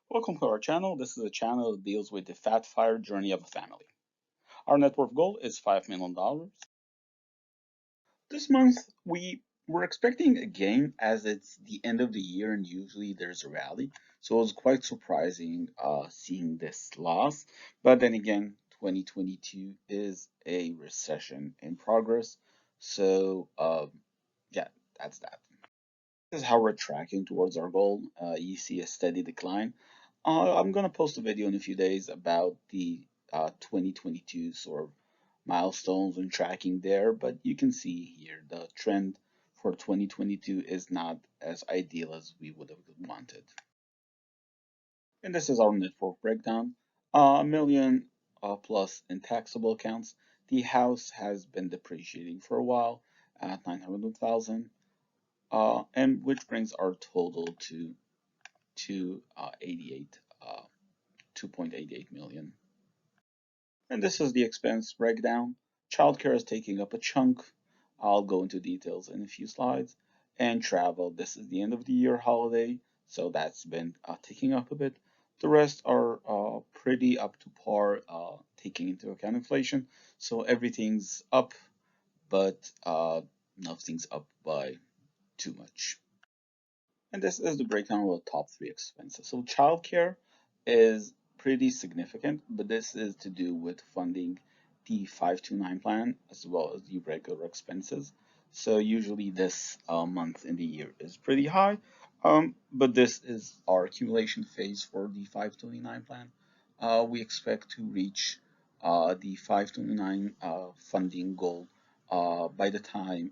Welcome to our channel. This is a channel that deals with the fat fire journey of a family. Our net worth goal is $5 million. This month, we're expecting a gain as it's the end of the year and usually there's a rally. So it was quite surprising seeing this loss. But then again, 2022 is a recession in progress. So yeah, that's that. This is how we're tracking towards our goal. You see a steady decline. I'm gonna post a video in a few days about the 2022 sort of milestones and tracking there, but you can see here the trend for 2022 is not as ideal as we would have wanted. And this is our net worth breakdown. A million plus in taxable accounts. The house has been depreciating for a while at 900,000. And which brings our total to 88, 2.88 million. And this is the expense breakdown. Childcare is taking up a chunk. I'll go into details in a few slides. And travel, this is the end of the year holiday, so that's been ticking up a bit. The rest are pretty up to par, taking into account inflation. So everything's up, but nothing's up by too much. And this is the breakdown of the top three expenses. So childcare is pretty significant, but this is to do with funding the 529 plan as well as the regular expenses. So usually this month in the year is pretty high, but this is our accumulation phase for the 529 plan. We expect to reach the 529 funding goal by the time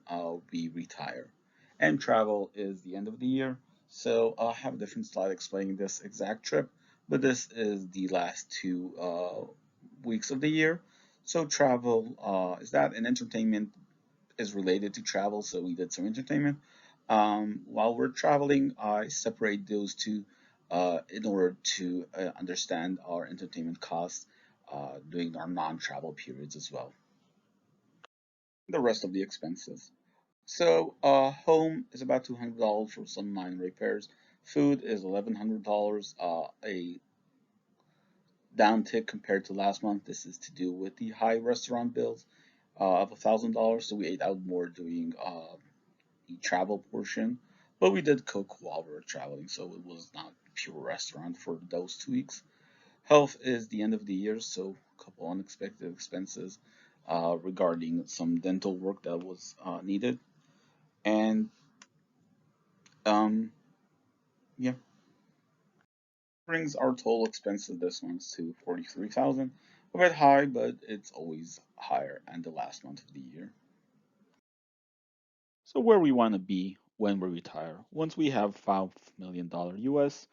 we retire. And travel is the end of the year. So I'll have a different slide explaining this exact trip, but this is the last two weeks of the year. So travel is that, and entertainment is related to travel, so we did some entertainment. While we're traveling, I separate those two in order to understand our entertainment costs during our non-travel periods as well. The rest of the expenses. So, home is about $200 for some minor repairs. Food is $1,100, a downtick compared to last month. This is to do with the high restaurant bills of $1,000. So we ate out more during the travel portion, but we did cook while we were traveling, so it was not pure restaurant for those 2 weeks. Health is the end of the year, so a couple unexpected expenses regarding some dental work that was needed. And um, yeah, brings our total expenses this month to 43,000. A bit high, but it's always higher in the last month of the year. So where we want to be when we retire. Once we have $5 million US,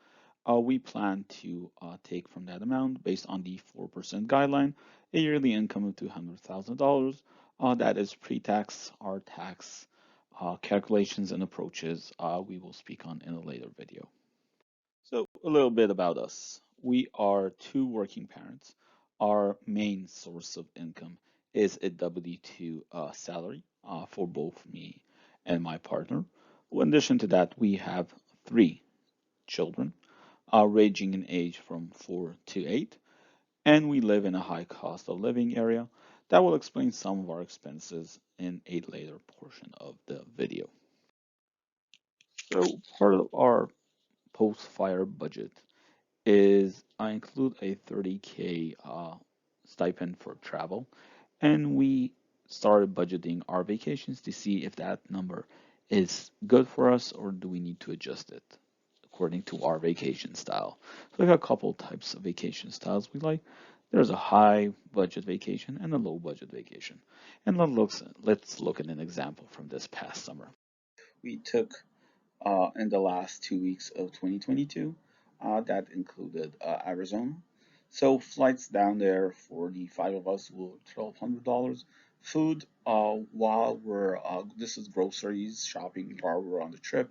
we plan to take from that amount based on the 4% guideline, a yearly income of $200,000. That is pre-tax. Our tax calculations and approaches we will speak on in a later video. So a little bit about us. We are two working parents. Our main source of income is a W-2 salary for both me and my partner. In addition to that, we have three children, ranging in age from 4 to 8, and we live in a high cost of living area. That will explain some of our expenses in a later portion of the video. So part of our post-fire budget is I include a 30K stipend for travel, and we started budgeting our vacations to see if that number is good for us or do we need to adjust it according to our vacation style. So we have a couple types of vacation styles we like. There's a high budget vacation and a low budget vacation. And let's look at an example from this past summer. We took in the last 2 weeks of 2022. That included Arizona. So flights down there for the five of us were $1,200. Food, while we're this is groceries shopping while we're on the trip.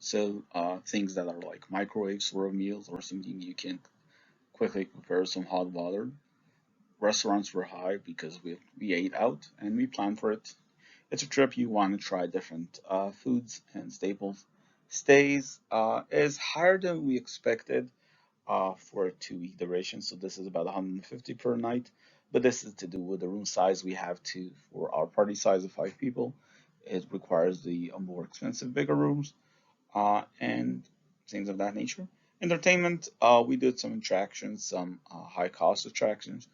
So things that are like microwave sort of meals or something you can quickly prepare some hot water. Restaurants were high because we ate out and we planned for it. It's a trip you want to try different foods and staples. Stays is higher than we expected. for a 2 week duration. So this is about 150 per night. But this is to do with the room size we have to for our party size of 5 people. It requires the more expensive, bigger rooms and things of that nature. Entertainment, we did some attractions, some high cost attractions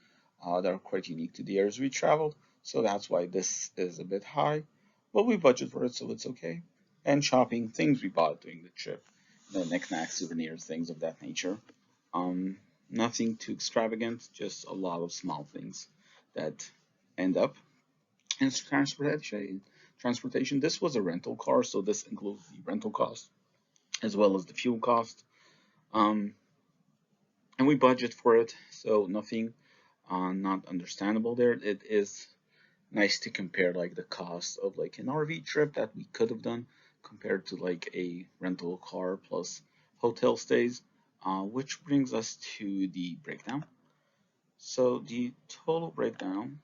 that are quite unique to the areas we traveled. So that's why this is a bit high, but we budget for it, so it's okay. And shopping, things we bought during the trip, the knickknacks, souvenirs, things of that nature. Um, Nothing too extravagant, just a lot of small things that end up in transportation. Transportation. This was a rental car, so this includes the rental cost as well as the fuel cost. Um, and we budget for it, so nothing not understandable there. It is nice to compare like the cost of like an RV trip that we could have done compared to like a rental car plus hotel stays, which brings us to the breakdown. So the total breakdown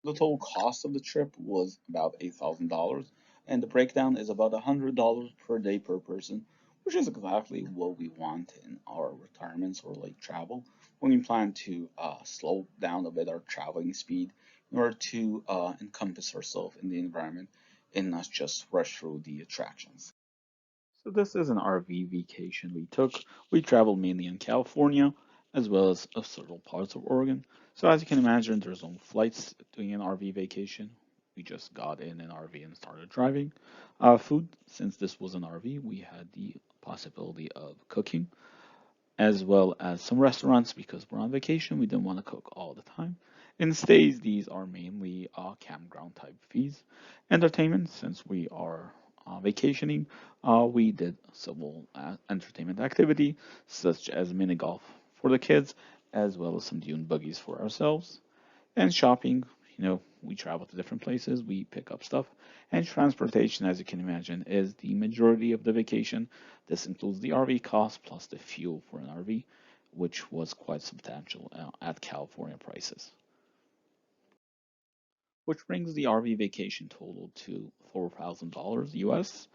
The total cost of the trip was about $8,000, and the breakdown is about $100 per day per person, which is exactly what we want in our retirements or like travel when we plan to slow down a bit our traveling speed in order to encompass ourselves in the environment and not just rush through the attractions. So this is an RV vacation we took. We traveled mainly in California as well as of several parts of Oregon. So as you can imagine, there's no flights doing an RV vacation. We just got in an RV and started driving. Food, since this was an RV, we had the possibility of cooking as well as some restaurants because we're on vacation. We didn't want to cook all the time. In stays, these are mainly campground type fees. Entertainment, since we are vacationing, we did several entertainment activity such as mini golf for the kids, as well as some dune buggies for ourselves. And shopping, we travel to different places, we pick up stuff. And transportation, as you can imagine, is the majority of the vacation. This includes the RV cost plus the fuel for an RV, which was quite substantial at California prices. Which brings the RV vacation total to $4,000 US,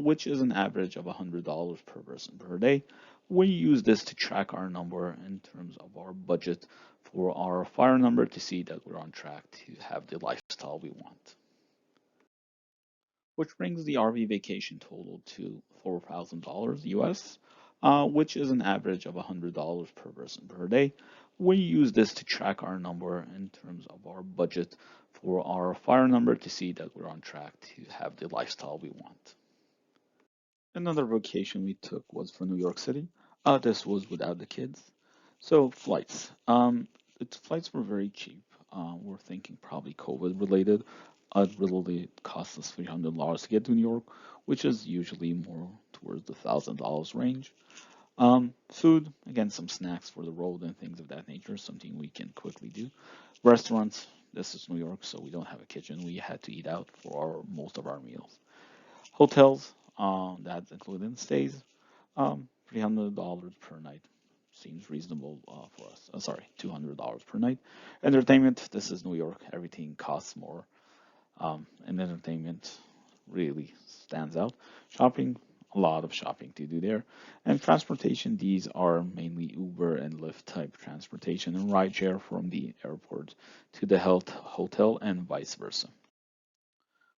which is an average of $100 per person per day. We use this to track our number in terms of our budget for our fire number to see that we're on track to have the lifestyle we want. Which brings the RV vacation total to $4,000 US, which is an average of $100 per person per day. We use this to track our number in terms of our budget for our fire number to see that we're on track to have the lifestyle we want. Another vacation we took was for New York City. This was without the kids. So flights. The flights were very cheap. We're thinking probably COVID related. It really cost us $300 to get to New York, which is usually more towards the $1,000 range. Food, again, some snacks for the road and things of that nature, something we can quickly do. Restaurants, this is New York, so we don't have a kitchen. We had to eat out for most of our meals. Hotels, that's including stays, $300 per night seems reasonable for us. Sorry, $200 per night. Entertainment, this is New York. Everything costs more, and entertainment really stands out. Shopping, a lot of shopping to do there. And transportation, these are mainly Uber and Lyft type transportation and rideshare from the airport to the health hotel and vice versa.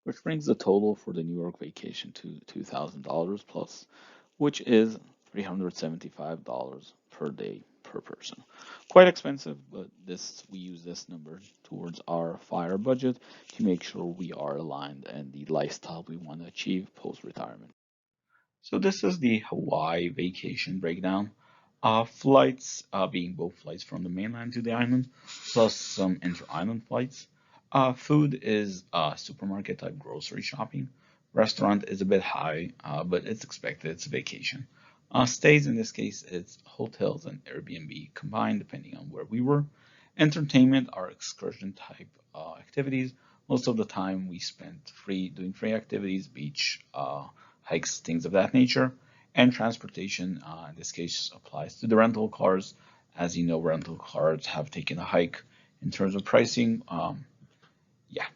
Which brings the total for the New York vacation to $2,000 plus, which is $375 per day per person. Quite expensive, but this we use this number towards our fire budget to make sure we are aligned and the lifestyle we want to achieve post retirement. So this is the Hawaii vacation breakdown. Flights, being both flights from the mainland to the island, plus some inter-island flights. Food is supermarket type grocery shopping. Restaurant is a bit high, but it's expected. It's a vacation. Stays in this case, it's hotels and Airbnb combined, depending on where we were. Entertainment are excursion type activities. Most of the time we spent free doing free activities, beach, hikes, things of that nature. And transportation, in this case, applies to the rental cars. As you know, rental cars have taken a hike in terms of pricing. Yeah.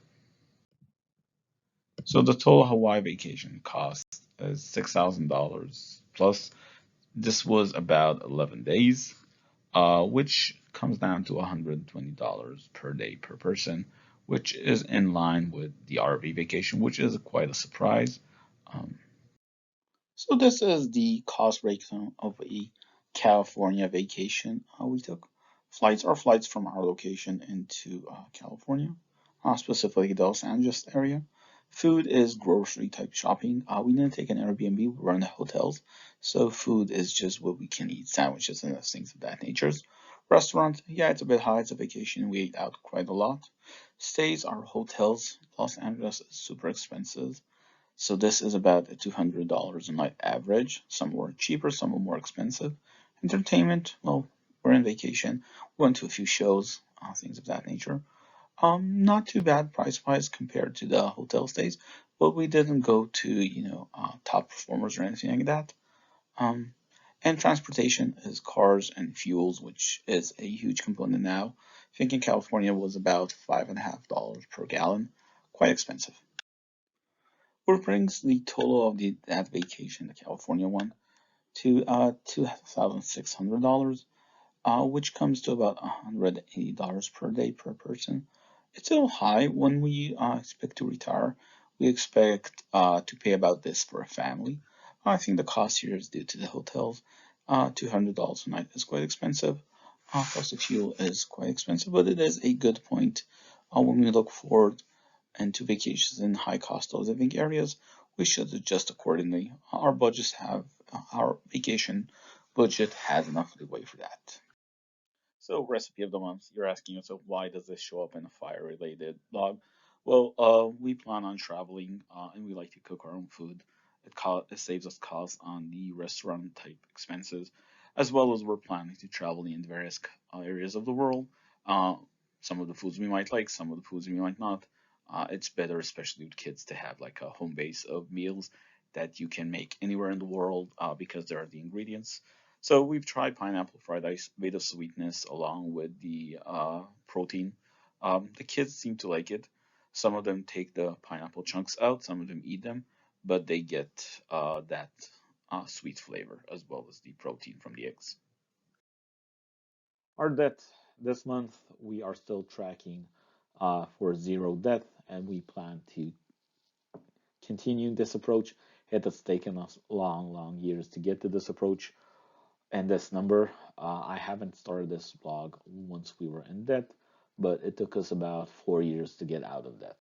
So the total Hawaii vacation cost is $6,000 plus This was about 11 days, which comes down to $120 per day per person, which is in line with the RV vacation, which is quite a surprise. So this is the cost breakdown of a California vacation we took. Flights from our location into California, specifically the Los Angeles area. Food is grocery type shopping. We didn't take an Airbnb, we were in the hotels. So food is just what we can eat, sandwiches and things of that nature. Restaurant, yeah, it's a bit high, it's a vacation. We ate out quite a lot. Stays are hotels. Los Angeles is super expensive. So this is about a $200 a night average. Some were cheaper, some were more expensive. Entertainment, well, we're in vacation. Went to a few shows, things of that nature. Not too bad price-wise compared to the hotel stays, but we didn't go to, top performers or anything like that. Um, and transportation is cars and fuels, which is a huge component now. I think in California was about $5.50 per gallon, quite expensive. What brings the total of that vacation, the California one, to $2,600, which comes to about $180 per day per person. It's a little high when we expect to retire. We expect to pay about this for a family. I think the cost here is due to the hotels. $200 a night is quite expensive. Plus the fuel is quite expensive, but it is a good point when we look forward into vacations in high cost of living areas. We should adjust accordingly. Our vacation budget has enough leeway for that. So, recipe of the month. You're asking yourself, why does this show up in a fire-related blog? Well, we plan on traveling, and we like to cook our own food. It saves us costs on the restaurant type expenses, as well as we're planning to travel in various areas of the world. Uh, some of the foods we might like, some of the foods we might not. It's better, especially with kids, to have like a home base of meals that you can make anywhere in the world because there are the ingredients. So we've tried pineapple fried rice, made of sweetness along with the protein. The kids seem to like it. Some of them take the pineapple chunks out, some of them eat them, but they get that sweet flavor as well as the protein from the eggs. Our debt this month, we are still tracking for zero debt, and we plan to continue this approach. It has taken us long, long years to get to this approach and this number. I haven't started this blog once we were in debt, but it took us about 4 years to get out of debt.